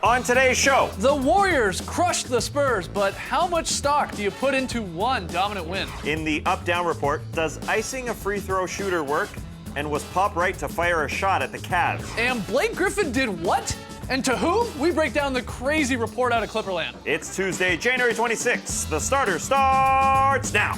On today's show, The Warriors crushed the Spurs, but how much stock do you put into one dominant win? in the up-down report, does icing a free throw shooter work? And was Pop right to fire a shot at the Cavs? And Blake Griffin did what? And to whom? We break down the crazy report out of Clipperland. It's Tuesday, January 26th. The starter starts now.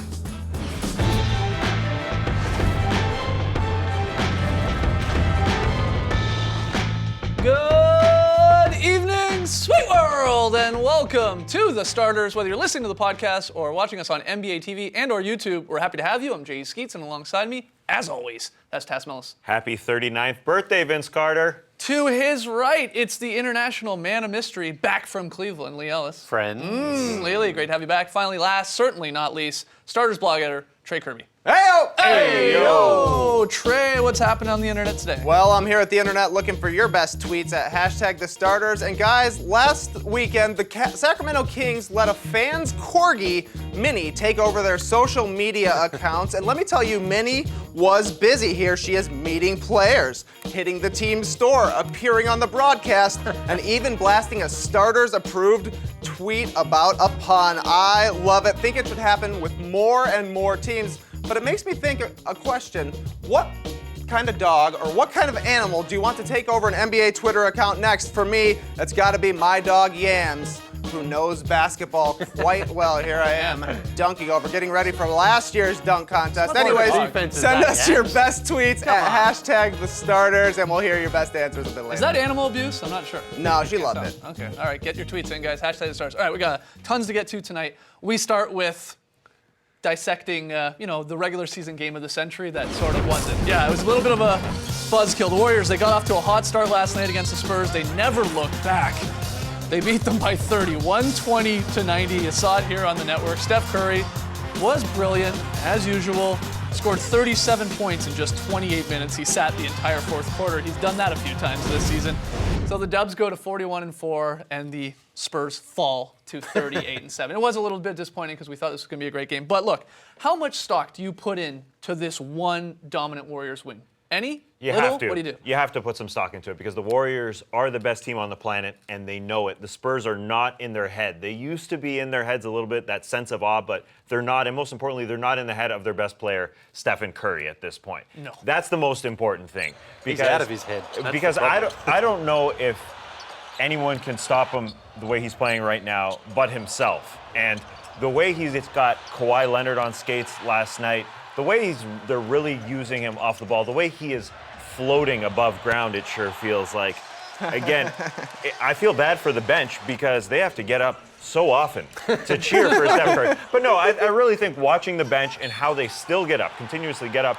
Good evening, sweet world, and welcome to The Starters. Whether you're listening to the podcast or watching us on NBA TV and or YouTube, we're happy to have you. I'm Jay Skeets, and alongside me, as always, that's Tass Mellis. Happy 39th birthday, Vince Carter. To his right, it's the international man of mystery, back from Cleveland, Lee Ellis. Friends. Lee, great to have you back. Finally, last, certainly not least, Starters blog editor, Trey Kirby. Hey-o! Hey, yo! Trey, what's happening on the internet today? Well, I'm here at the internet looking for your best tweets at #TheStarters. And guys, last weekend, the Sacramento Kings let a fan's corgi, Minnie, take over their social media accounts. And let me tell you, Minnie was busy here. She is meeting players, hitting the team's store, appearing on the broadcast, and even blasting a Starters-approved tweet about a pun. I love it. Think it should happen with more and more teams. But it makes me think a question. What kind of dog or what kind of animal do you want to take over an NBA Twitter account next? For me, it's got to be my dog Yams, who knows basketball quite well. Here I am, dunking over, getting ready for last year's dunk contest. Anyways, send us your best tweets at #TheStarters, and we'll hear your best answers a bit later. Is that animal abuse? I'm not sure. No, she loved it. Okay, all right, get your tweets in, guys. #TheStarters. All right, we got tons to get to tonight. We start with dissecting, the regular season game of the century that sort of wasn't. Yeah, it was a little bit of a buzzkill. The Warriors, they got off to a hot start last night against the Spurs. They never looked back. They beat them by 30, 120-90. You saw it here on the network. Steph Curry was brilliant, as usual. Scored 37 points in just 28 minutes. He sat the entire fourth quarter. He's done that a few times this season. So the Dubs go to 41-4, and the Spurs fall to 38-7. It was a little bit disappointing because we thought this was going to be a great game. But look, how much stock do you put in to this one dominant Warriors win? Any? You Little? have to. What do you do? You have to put some stock into it because the Warriors are the best team on the planet, and they know it. The Spurs are not in their head. They used to be in their heads a little bit, that sense of awe, but they're not. And most importantly, they're not in the head of their best player, Stephen Curry, at this point. No. That's the most important thing. He's out of his head. That's Because the problem. I don't know if anyone can stop him the way he's playing right now but himself. And the way he's got Kawhi Leonard on skates last night, the way they're really using him off the ball, the way he is floating above ground, it sure feels like. Again, I feel bad for the bench because they have to get up so often to cheer for Steph Curry. But no, I really think watching the bench and how they still get up, continuously get up,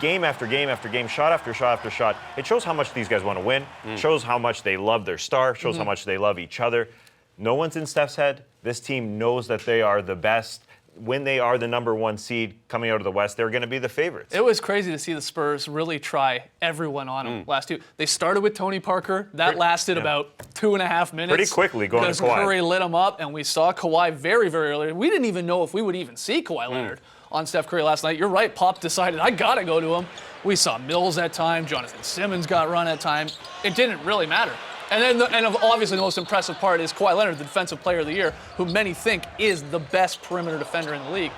game after game after game, shot after shot after shot, it shows how much these guys want to win, shows how much they love their star, shows how much they love each other. No one's in Steph's head. This team knows that they are the best. When they are the number one seed coming out of the West, they're going to be the favorites. It was crazy to see the Spurs really try everyone on them last two. They started with Tony Parker. That lasted about 2.5 minutes. Pretty quickly going to because Kawhi. Curry lit him up, and we saw Kawhi very, very early. We didn't even know if we would even see Kawhi Leonard on Steph Curry last night. You're right, Pop decided, I got to go to him. We saw Mills at time. Jonathan Simmons got run at time. It didn't really matter. And then, obviously, the most impressive part is Kawhi Leonard, the Defensive Player of the Year, who many think is the best perimeter defender in the league.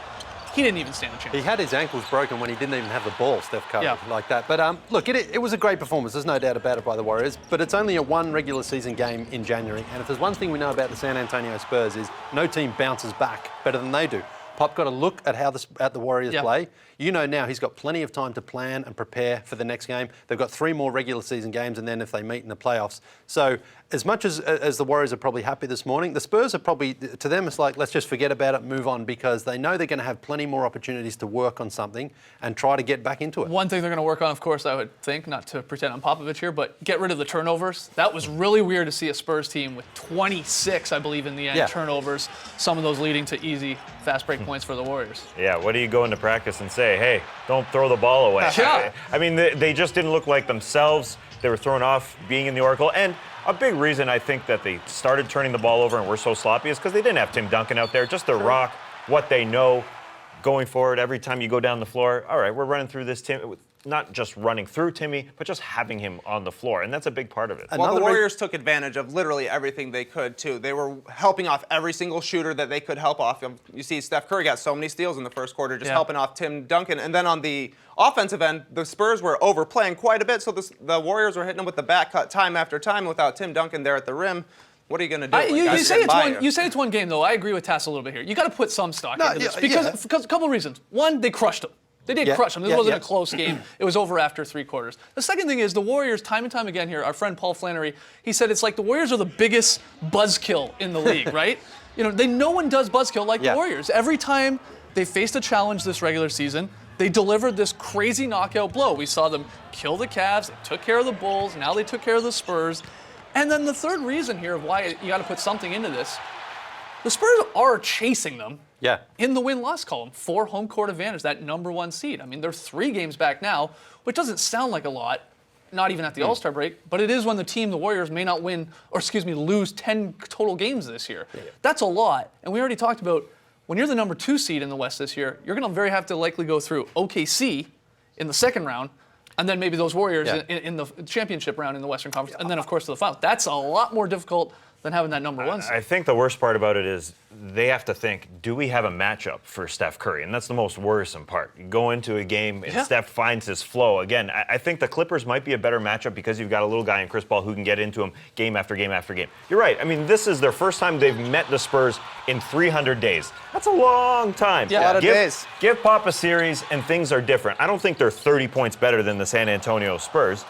He didn't even stand a chance. He had his ankles broken when he didn't even have the ball, Steph Curry, Yeah. like that. But look, it was a great performance. There's no doubt about it by the Warriors. But it's only a one regular season game in January. And if there's one thing we know about the San Antonio Spurs is no team bounces back better than they do. Pop got a look at how the Warriors play. You know now he's got plenty of time to plan and prepare for the next game. They've got 3 more regular season games, and then if they meet in the playoffs. So as much as the Warriors are probably happy this morning, the Spurs are probably, to them, it's like, let's just forget about it, move on, because they know they're going to have plenty more opportunities to work on something and try to get back into it. One thing they're going to work on, of course, I would think, not to pretend I'm Popovich here, but get rid of the turnovers. That was really weird to see a Spurs team with 26, I believe, in the end, turnovers, some of those leading to easy fast break points for the Warriors. Yeah, what do you go into practice and say, hey, don't throw the ball away? Yeah. I mean, they just didn't look like themselves. They were thrown off being in the Oracle. And a big reason I think that they started turning the ball over and were so sloppy is because they didn't have Tim Duncan out there. Just the rock, what they know going forward every time you go down the floor. All right, we're running through this, Tim. not just running through Timmy, but just having him on the floor, and that's a big part of it. Well, Another the re- Warriors took advantage of literally everything they could, too. They were helping off every single shooter that they could help off. You see, Steph Curry got so many steals in the first quarter, just helping off Tim Duncan. And then on the offensive end, the Spurs were overplaying quite a bit, so the Warriors were hitting them with the back cut time after time without Tim Duncan there at the rim. What are you going to do? You say it's one game, though. I agree with Tass a little bit here. You got to put some stock into this because a couple of reasons. One, they crushed them. They did crush them. This wasn't a close game. It was over after 3 quarters. The second thing is the Warriors, time and time again here, our friend Paul Flannery, he said it's like the Warriors are the biggest buzzkill in the league, right? No one does buzzkill like the Warriors. Every time they faced a challenge this regular season, they delivered this crazy knockout blow. We saw them kill the Cavs, they took care of the Bulls, now they took care of the Spurs. And then the third reason here of why you got to put something into this, the Spurs are chasing them in the win-loss column for home court advantage, that number 1 seed. I mean, they're 3 games back now, which doesn't sound like a lot, not even at the All-Star break, but it is when the Warriors, may not lose 10 total games this year. That's a lot. And we already talked about when you're the number 2 seed in the West this year, you're going to have to likely go through OKC in the second round, and then maybe those Warriors in the championship round in the Western Conference, and then, of course, to the finals. That's a lot more difficult than having that number 1 seed. I think the worst part about it is they have to think, do we have a matchup for Steph Curry? And that's the most worrisome part. You go into a game and Steph finds his flow. Again, I think the Clippers might be a better matchup because you've got a little guy in Chris Paul who can get into him game after game after game. You're right. I mean, this is their first time they've met the Spurs in 300 days. That's a long time. Yeah, a lot of days. Give Pop a series and things are different. I don't think they're 30 points better than the San Antonio Spurs,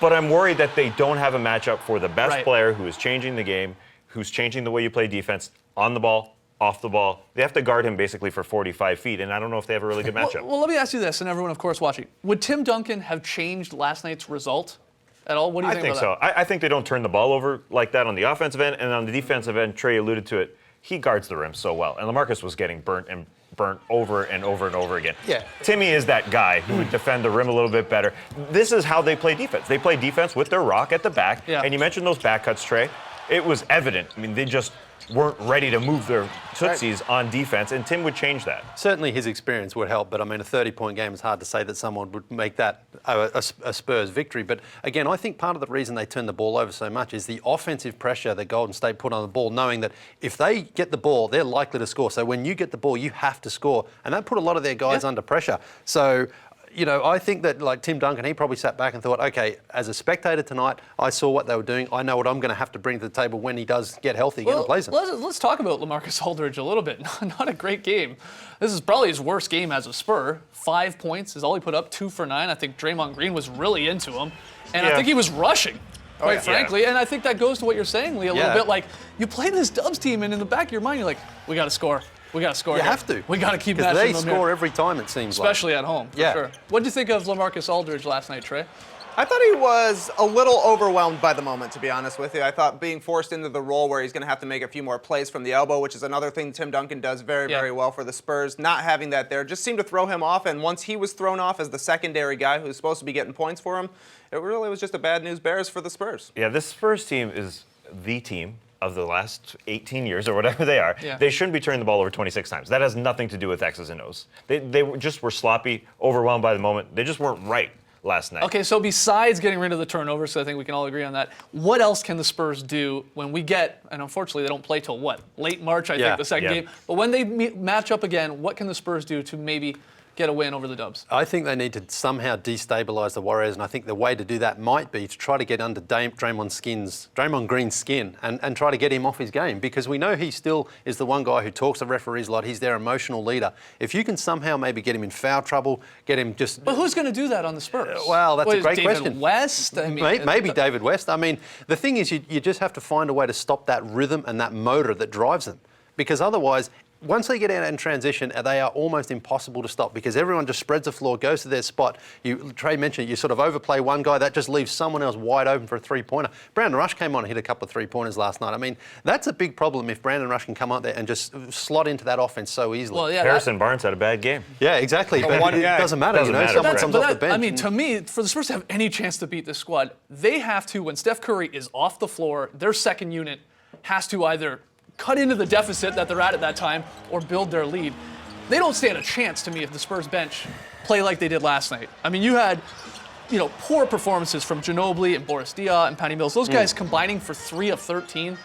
but I'm worried that they don't have a matchup for the best player who is changing the game, who's changing the way you play defense on the ball, off the ball. They have to guard him basically for 45 feet, and I don't know if they have a really good matchup. Well, let me ask you this, and everyone, of course, watching. Would Tim Duncan have changed last night's result at all? What do you think about that? I think so. I think they don't turn the ball over like that on the offensive end, and on the defensive end, Trey alluded to it, he guards the rim so well, and LaMarcus was getting burnt over and over and over again. Timmy is that guy who would defend the rim a little bit better. This is how they play defense. They play defense with their rock at the back, and you mentioned those back cuts, Trey. It was evident. I mean, they just weren't ready to move their tootsies on defense, and Tim would change that. Certainly his experience would help, but I mean, a 30-point game is hard to say that someone would make that a Spurs victory. But again, I think part of the reason they turn the ball over so much is the offensive pressure that Golden State put on the ball, knowing that if they get the ball, they're likely to score. So when you get the ball, you have to score. And that put a lot of their guys under pressure. So, I think that, like Tim Duncan, he probably sat back and thought, okay, as a spectator tonight, I saw what they were doing. I know what I'm going to have to bring to the table when he does get healthy again and plays them. Let's talk about LaMarcus Aldridge a little bit. Not a great game. This is probably his worst game as a Spur. 5 points is all he put up, 2 for 9. I think Draymond Green was really into him. And I think he was rushing, quite frankly. And I think that goes to what you're saying, Lee, a little bit. Like, you play this Dubs team, and in the back of your mind, you're like, we got to score. We got to score. You have to. We got to keep matching them they score every time, it seems especially at home, for sure. What did you think of LaMarcus Aldridge last night, Trey? I thought he was a little overwhelmed by the moment, to be honest with you. I thought being forced into the role where he's going to have to make a few more plays from the elbow, which is another thing Tim Duncan does very, very well for the Spurs. Not having that there just seemed to throw him off, and once he was thrown off as the secondary guy who's supposed to be getting points for him, it really was just a bad news bears for the Spurs. Yeah, this Spurs team is the team of the last 18 years or whatever they are. They shouldn't be turning the ball over 26 times. That has nothing to do with X's and O's. They just were sloppy, overwhelmed by the moment. They just weren't right last night. Okay, so besides getting rid of the turnovers, so I think we can all agree on that, what else can the Spurs do when we get, and unfortunately they don't play till what? Late March, I think, the second game. But when they match up again, what can the Spurs do to maybe get a win over the Dubs? I think they need to somehow destabilise the Warriors, and I think the way to do that might be to try to get under Draymond Green's skin and try to get him off his game, because we know he still is the one guy who talks to referees a lot. He's their emotional leader. If you can somehow maybe get him in foul trouble, get him just... But who's going to do that on the Spurs? Well, that's a great David question. West? I mean, maybe David West. I mean, the thing is you just have to find a way to stop that rhythm and that motor that drives them, because otherwise... Once they get out in transition, they are almost impossible to stop, because everyone just spreads the floor, goes to their spot. Trey mentioned it, you sort of overplay one guy, that just leaves someone else wide open for a three-pointer. Brandon Rush came on and hit a couple of three-pointers last night. I mean, that's a big problem if Brandon Rush can come out there and just slot into that offense so easily. Well, Harrison Barnes had a bad game. Yeah, exactly. But it doesn't matter, someone comes off the bench. I mean, to me, for the Spurs to have any chance to beat this squad, they have to, when Steph Curry is off the floor, their second unit has to either cut into the deficit that they're at that time or build their lead. they don't stand a chance to me if the Spurs bench play like they did last night. I mean, you had, poor performances from Ginobili and Boris Diaw and Patty Mills. Those guys combining for 3 of 13.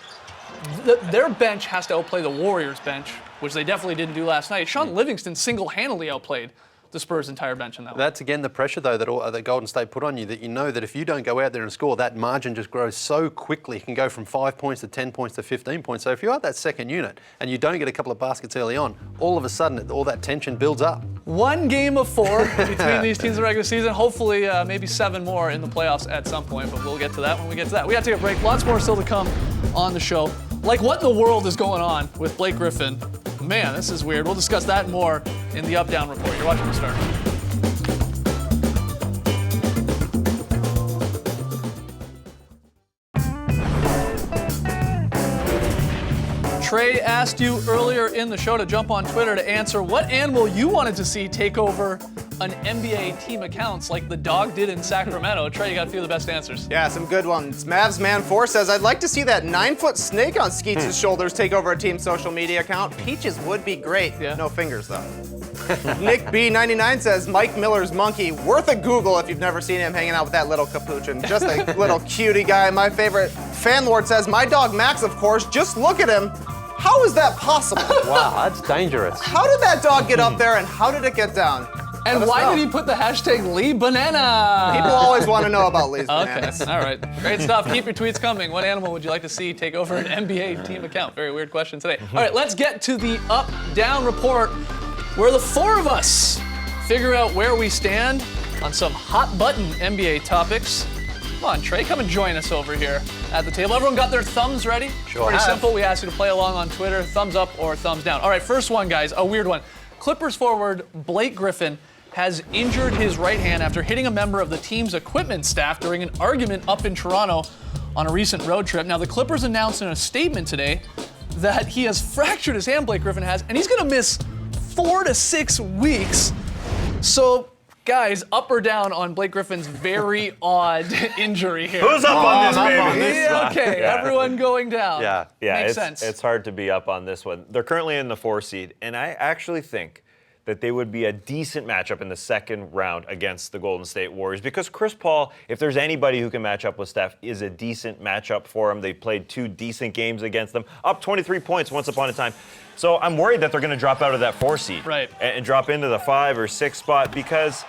Their bench has to outplay the Warriors bench, which they definitely didn't do last night. Sean Livingston single-handedly outplayed the Spurs' entire bench in that one. That's, again, the pressure, though, that Golden State put on you, that you know that if you don't go out there and score, that margin just grows so quickly. It can go from 5 points to 10 points to 15 points. So if you are that second unit and you don't get a couple of baskets early on, all of a sudden, all that tension builds up. 1 game of 4 between these teams in the regular season. Hopefully, maybe 7 more in the playoffs at some point, but we'll get to that when we get to that. We got to take a break. Lots more still to come on the show. Like, what in the world is going on with Blake Griffin? Man, this is weird. We'll discuss that and more in the Up Down Report. You're watching The Start. Trey asked you earlier in the show to jump on Twitter to answer what animal you wanted to see take over an NBA team accounts like the dog did in Sacramento. Trey, you got a few of the best answers. Yeah, some good ones. Mavs Man 4 says, I'd like to see that 9-foot snake on Skeets' shoulders take over a team's social media account. Peaches would be great. Yeah. No fingers, though. Nick B99 says, Mike Miller's monkey, worth a Google if you've never seen him hanging out with that little capuchin. Just a little cutie guy. My favorite fan lord says, my dog Max, of course, just look at him. How is that possible? Wow, that's dangerous. How did that dog get up there and how did it get down? And why did he put the hashtag Lee Banana? People always want to know about Lee's Okay, bananas. all right. Great stuff. Keep your tweets coming. What animal would you like to see take over an NBA team account? Very weird question today. All right, let's get to the Up-Down Report, where the 4 of us figure out where we stand on some hot-button NBA topics. Come on, Trey, come and join us over here at the table. Everyone got their thumbs ready? Sure Pretty have. simple. We asked you to play along on Twitter. Thumbs up or thumbs down. All right, first one, guys, a weird one. Clippers forward Blake Griffin has injured his right hand after hitting a member of the team's equipment staff during an argument up in Toronto on a recent road trip. Now, the Clippers announced in a statement today that he has fractured his hand, Blake Griffin has, and he's going to miss 4 to 6 weeks. So, guys, up or down on Blake Griffin's very odd injury here? Who's up on this, I'm up baby? on this. Yeah, okay, Yeah. everyone going down. Yeah. Yeah, Makes it's, sense. it's hard to be up on this one. They're currently in the 4 seed, and I actually think that they would be a decent matchup in the second round against the Golden State Warriors because Chris Paul, if there's anybody who can match up with Steph, is a decent matchup for him. They played 2 decent games against them, up 23 points once upon a time. So I'm worried that they're going to drop out of that 4 seed Right. and drop into the 5 or 6 spot because,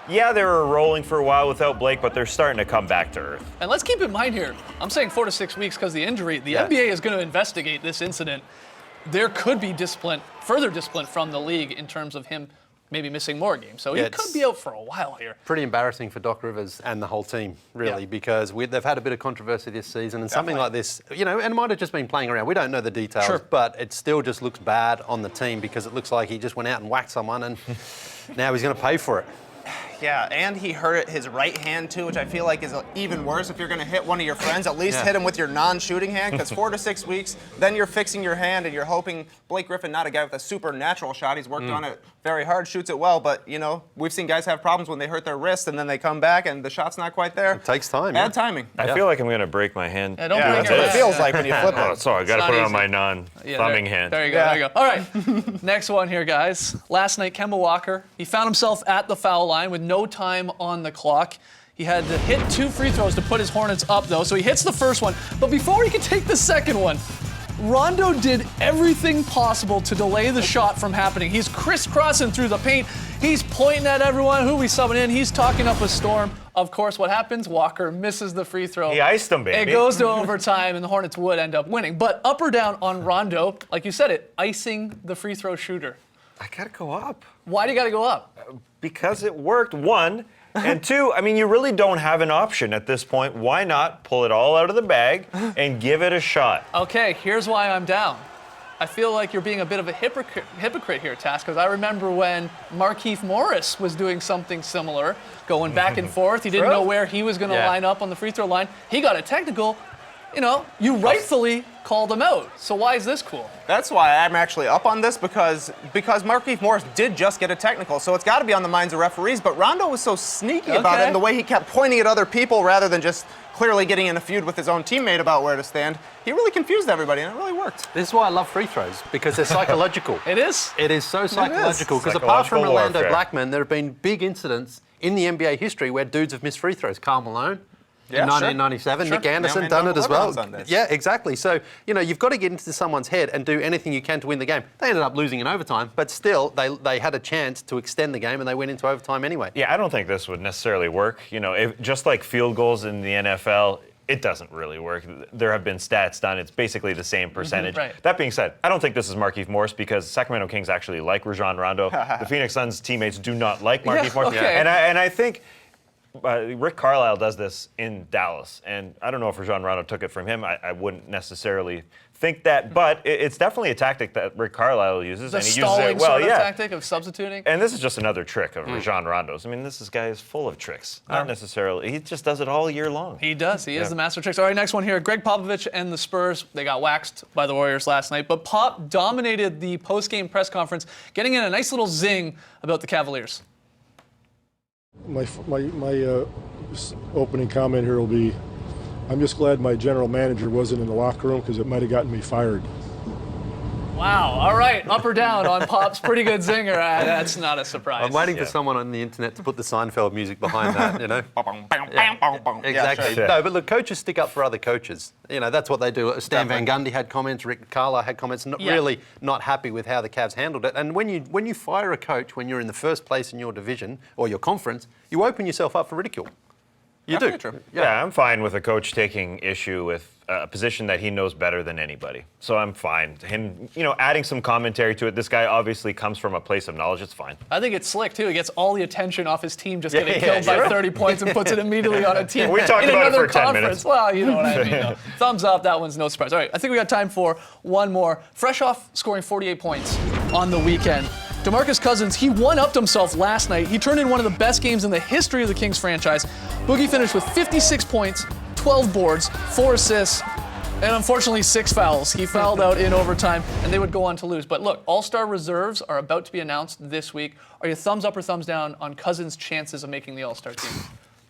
yeah, they were rolling for a while without Blake, but they're starting to come back to earth. And let's keep in mind here, I'm saying 4 to 6 weeks because of the injury. The Yeah. NBA is going to investigate this incident. There could be further discipline from the league in terms of him maybe missing more games. So he could be out for a while here. Pretty embarrassing for Doc Rivers and the whole team, really, Yeah. because they've had a bit of controversy this season, and something like this, and it might have just been playing around. We don't know the details, Sure. but it still just looks bad on the team because it looks like he just went out and whacked someone, and now he's going to pay for it. Yeah, and he hurt his right hand too, which I feel like is even worse. If you're going to hit one of your friends, at least hit him with your non-shooting hand, because 4 to 6 weeks, then you're fixing your hand and you're hoping Blake Griffin, not a guy with a supernatural shot, he's worked on it very hard, shoots it well, but we've seen guys have problems when they hurt their wrist and then they come back and the shot's not quite there. It takes time. Bad timing. I feel like I'm going to break my hand. Yeah, don't Yeah, break that's your what it wrist. feels like when you flip Oh, it. sorry, I got to not put it on easy. my Yeah, non-thumbing hand. There you go, Yeah. there you go. All right, next one here, guys. Last night, Kemba Walker, he found himself at the foul line with no time on the clock. He had to hit 2 free throws to put his Hornets up, though, so he hits the first one. But before he could take the second one, Rondo did everything possible to delay the shot from happening. He's crisscrossing through the paint. He's pointing at everyone who we summon in. He's talking up a storm. Of course, what happens? Walker misses the free throw. He iced him, baby. It goes to overtime, and the Hornets would end up winning. But up or down on Rondo, like you said it, icing the free throw shooter. I got to go up. Why do you got to go up? Because it worked, 1. And 2, I mean, you really don't have an option at this point. Why not pull it all out of the bag and give it a shot? Okay, here's why I'm down. I feel like you're being a bit of a hypocrite here, Task, because I remember when Markieff Morris was doing something similar, going back and forth. He didn't know where he was going to line up on the free throw line. He got a technical, you rightfully called him out. So why is this cool? That's why I'm actually up on this because Markieff Morris did just get a technical, so it's got to be on the minds of referees. But Rondo was so sneaky about it, and the way he kept pointing at other people rather than just clearly getting in a feud with his own teammate about where to stand, he really confused everybody, and it really worked. This is why I love free throws, because they're psychological. It is? It is so psychological, because apart from Psychological Orlando warfare. Blackman, there have been big incidents in the NBA history where dudes have missed free throws. Karl Malone. Yeah, In 1997, sure. Nick Anderson Mailman done it don't as well. deliver on Sundays. Yeah, exactly. So, you've got to get into someone's head and do anything you can to win the game. They ended up losing in overtime, but still, they had a chance to extend the game and they went into overtime anyway. Yeah, I don't think this would necessarily work. Just like field goals in the NFL, it doesn't really work. There have been stats done. It's basically the same percentage. right. That being said, I don't think this is Markieff Morris because Sacramento Kings actually like Rajon Rondo. The Phoenix Suns teammates do not like Markieff Morris. okay. And I think Rick Carlisle does this in Dallas, and I don't know if Rajon Rondo took it from him. I wouldn't necessarily think that, but it's definitely a tactic that Rick Carlisle uses, The and he uses stalling it well. sort of yeah. tactic of substituting. And this is just another trick of Rajon Rondo's. I mean, this guy is full of tricks. Not necessarily. He just does it all year long. He does. He is the master of tricks. All right, next one here. Greg Popovich and the Spurs, they got waxed by the Warriors last night, but Pop dominated the post-game press conference, getting in a nice little zing about the Cavaliers. My opening comment here will be, I'm just glad my general manager wasn't in the locker room because it might have gotten me fired. Wow. All right. Up or down on Pop's pretty good zinger. That's not a surprise. I'm waiting for someone on the internet to put the Seinfeld music behind that, Exactly. sure. No, but look, coaches stick up for other coaches. That's what they do. Stan Van Gundy had comments, Rick Carlisle had comments, really not happy with how the Cavs handled it. And when you fire a coach when you're in the first place in your division or your conference, you open yourself up for ridicule. You do. True. Yeah, I'm fine with a coach taking issue with a position that he knows better than anybody. So I'm fine. Him, adding some commentary to it. This guy obviously comes from a place of knowledge. It's fine. I think it's slick, too. He gets all the attention off his team just getting killed by 30 points and puts it immediately on a team We talked in about it another for 10 conference. minutes. Well, you know what I mean. though. Thumbs up. That one's no surprise. All right, I think we got time for one more. Fresh off scoring 48 points on the weekend, DeMarcus Cousins, he one-upped himself last night. He turned in one of the best games in the history of the Kings franchise. Boogie finished with 56 points, 12 boards, 4 assists, and unfortunately 6 fouls. He fouled out in overtime, and they would go on to lose. But look, All-Star reserves are about to be announced this week. Are you thumbs up or thumbs down on Cousins' chances of making the All-Star team?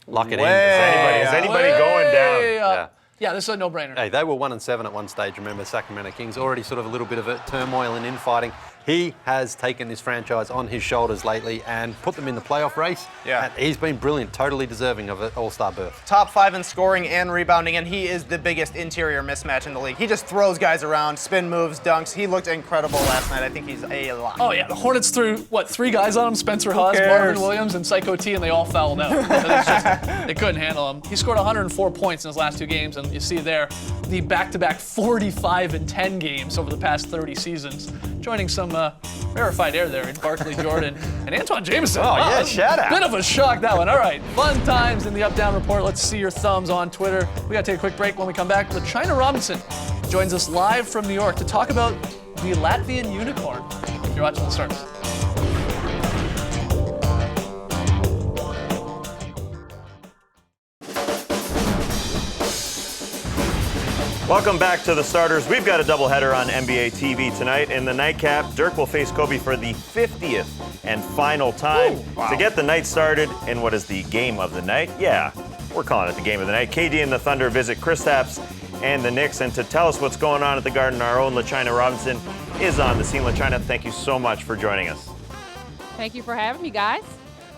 Lock it in. Is anybody going down? Way Yeah. up. Yeah, this is a no-brainer. Hey, they were 1-7 at one stage. Remember, Sacramento Kings already sort of a little bit of a turmoil and infighting. He has taken this franchise on his shoulders lately and put them in the playoff race. Yeah. And he's been brilliant, totally deserving of an All-Star berth. Top 5 in scoring and rebounding, and he is the biggest interior mismatch in the league. He just throws guys around, spin moves, dunks. He looked incredible last night. I think he's a lot. Oh, yeah, the Hornets threw, 3 guys on him? Spencer Hawes, Marvin Williams, and Psycho T, and they all fouled out. They couldn't handle him. He scored 104 points in his last 2 games, and you see there the back-to-back 45 and 10 games over the past 30 seasons, joining some rarefied air there in Barkley Jordan and Antoine Jameson. Oh, yeah, that's shout out. Bit of a shock, that one. All right, fun times in the Up-Down Report. Let's see your thumbs on Twitter. We got to take a quick break. When we come back, LaChina Robinson joins us live from New York to talk about the Latvian unicorn. You're watching The Stars. Welcome back to The Starters. We've got a doubleheader on NBA TV tonight. In the nightcap, Dirk will face Kobe for the 50th and final time to get the night started in what is the game of the night. Yeah, we're calling it the game of the night. KD and the Thunder visit Kristaps and the Knicks. And to tell us what's going on at the Garden, our own LaChina Robinson is on the scene. LaChina, thank you so much for joining us. Thank you for having me, guys.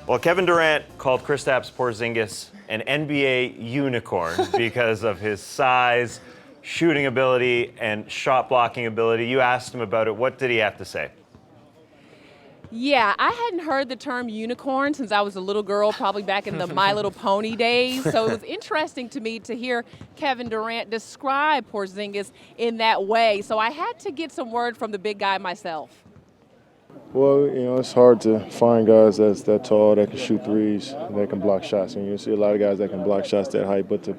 Well, Kevin Durant called Kristaps Porzingis an NBA unicorn because of his size, shooting ability, and shot blocking ability. You asked him about it. What did he have to say? Yeah, I hadn't heard the term unicorn since I was a little girl, probably back in the My Little Pony days. So it was interesting to me to hear Kevin Durant describe Porzingis in that way. So I had to get some word from the big guy myself. Well, it's hard to find guys that's that tall, that can shoot threes, and that can block shots. And you see a lot of guys that can block shots that height, but to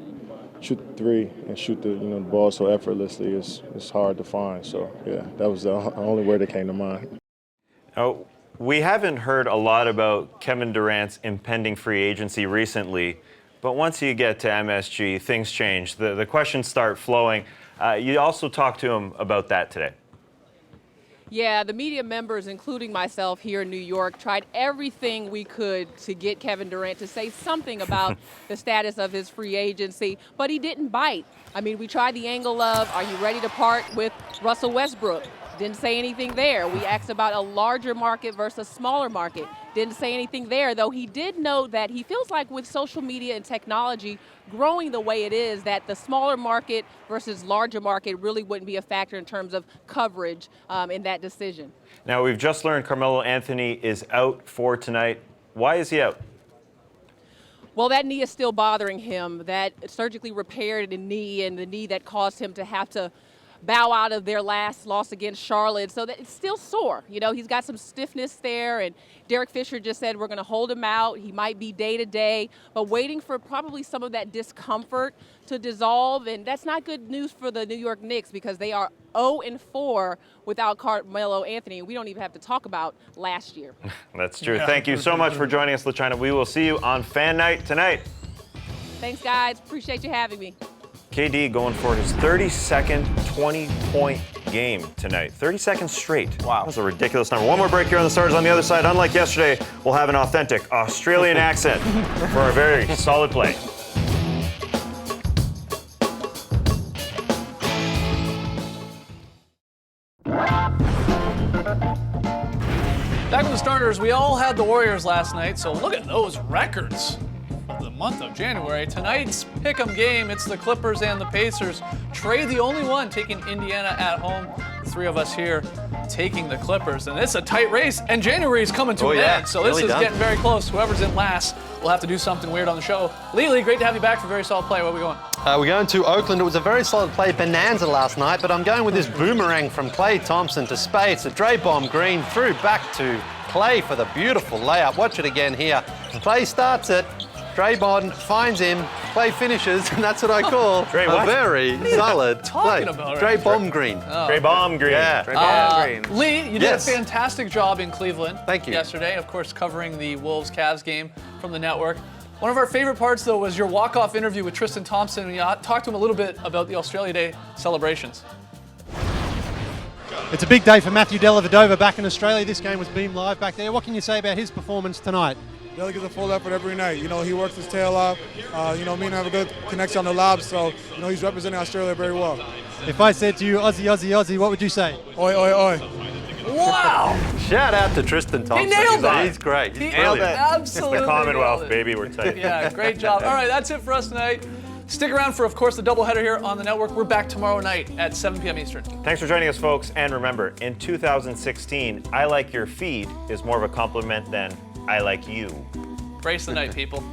shoot the three and shoot the ball so effortlessly is hard to find. So, yeah, that was the only word that came to mind. We haven't heard a lot about Kevin Durant's impending free agency recently, But once you get to MSG, things change. The questions start flowing. You also talked to him about that today. Yeah, the media members, including myself here in New York, tried everything we could to get Kevin Durant to say something about the status of his free agency, but he didn't bite. I mean, we tried the angle of, are you ready to part with Russell Westbrook? Didn't say anything there. We asked about a larger market versus smaller market. Didn't say anything there, though he did note that he feels like with social media and technology growing the way it is, that the smaller market versus larger market really wouldn't be a factor in terms of coverage in that decision. Now, we've just learned Carmelo Anthony is out for tonight. Why is he out? Well, that knee is still bothering him. That surgically repaired knee, and the knee that caused him to have to bow out of their last loss against Charlotte, so that it's still sore. You know, he's got some stiffness there, and Derek Fisher just said we're going to hold him out. He might be day to day, but waiting for probably some of that discomfort to dissolve, and that's not good news for the New York Knicks because they are 0-4 without Carmelo Anthony. We don't even have to talk about last year. That's true. Thank you so much for joining us, LaChina. We will see you on Fan Night tonight. Thanks, guys. Appreciate you having me. KD going for his 32nd 20-point game tonight. 30 seconds straight. Wow. That's a ridiculous number. One more break here on the Starters. On the other side, unlike yesterday, we'll have an authentic Australian accent for a very solid play. Back with the Starters, we all had the Warriors last night, so look at those records. The month of January. Tonight's pick'em game, it's the Clippers and the Pacers. Trey, the only one taking Indiana at home. The three of us here taking the Clippers. And it's a tight race, and January is coming to an end. So this is getting very close. Whoever's in last will have to do something weird on the show. Lily, great to have you back for a very solid play. Where are we going? We're going to Oakland. It was a very solid play bonanza last night, but I'm going with this boomerang from Klay Thompson to Spades. A Draymond Green through back to Klay for the beautiful layup. Watch it again here. Klay starts it. Draymond finds him, Klay finishes, and that's what I call a very solid play. Draymond Green. Draymond Green. Yeah. Lee, you did a fantastic job in Cleveland Thank you. yesterday, of course, covering the Wolves-Cavs game from the network. One of our favorite parts, though, was your walk-off interview with Tristan Thompson, and you talked to him a little bit about the Australia Day celebrations. It's a big day for Matthew Dellavedova back in Australia. This game was beamed live back there. What can you say about his performance tonight? Della gives a full effort every night. You know, he works his tail off. You know, me and him have a good connection on the lob, so, you know, he's representing Australia very well. If I said to you, Aussie, Aussie, Aussie, what would you say? Oi, oi, oi. Wow! Shout out to Tristan Thompson. He nailed that. He's great. He nailed it. Absolutely. The Commonwealth, nailed it. baby, we're tight. Yeah, great job. All right, that's it for us tonight. Stick around for, of course, the doubleheader here on the network. We're back tomorrow night at 7 p.m. Eastern. Thanks for joining us, folks. And remember, in 2016, I like your feed is more of a compliment than I like you. Brace the night, people.